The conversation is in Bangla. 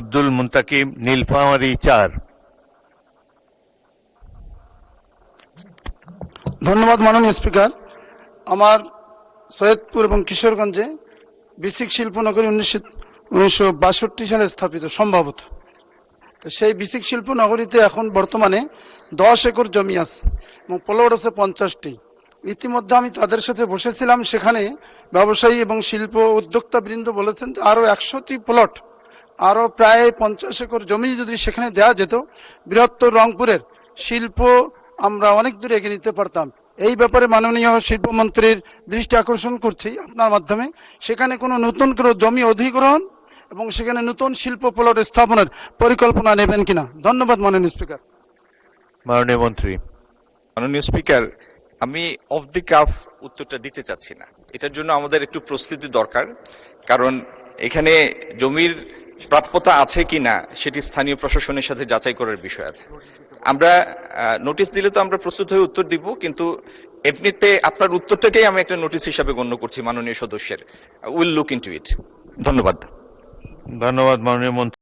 আব্দুল মুন্তাকিম, নীলফামারী ৪। ধন্যবাদ মাননীয় স্পিকার। আমার সৈয়দপুর এবং কিশোরগঞ্জে বিসিক শিল্পনগরী 1962 সালে স্থাপিত সম্ভবত। তো সেই বিসিক শিল্পনগরীতে এখন বর্তমানে 10 একর জমি আছে এবং প্লট আছে 50টি। ইতিমধ্যে আমি তাদের সাথে বসেছিলাম, সেখানে ব্যবসায়ী এবং শিল্প উদ্যোক্তা বৃন্দ বলেছেন যে আরও 100টি প্লট, আরও প্রায় 50 একর জমি যদি সেখানে দেওয়া যেত, বৃহত্তর রংপুরের শিল্প আমরা অনেক দূরে এগিয়ে নিতে পারতাম। এই ব্যাপারে মাননীয় শিল্পমন্ত্রীর দৃষ্টি আকর্ষণ করছি আপনার মাধ্যমে, সেখানে কোনো নতুন কোনো জমি অধিগ্রহণ এবং সেখানে নতুন শিল্প প্লট স্থাপনের পরিকল্পনা নেবেন কিনা। ধন্যবাদ মাননীয় স্পিকার। মাননীয় মন্ত্রী। মাননীয় স্পিকার, আমি অফ দি কাফ উত্তরটা দিতে চাচ্ছি না। এটার জন্য আমাদের একটু প্রস্তুতি দরকার, কারণ এখানে জমির প্রাপ্যতা আছে কি না সেটি স্থানীয় প্রশাসনের সাথে যাচাই করার বিষয় আছে। আমরা নোটিশ দিলে তো আমরা প্রস্তুত হয়ে উত্তর দিব, কিন্তু এমনিতে আপনার উত্তরটাকেই আমি একটা নোটিশ হিসাবে গণ্য করছি মাননীয় সদস্যের। উইল লুক ইনটু ইট। ধন্যবাদ। ধন্যবাদ মাননীয় মন্ত্রী।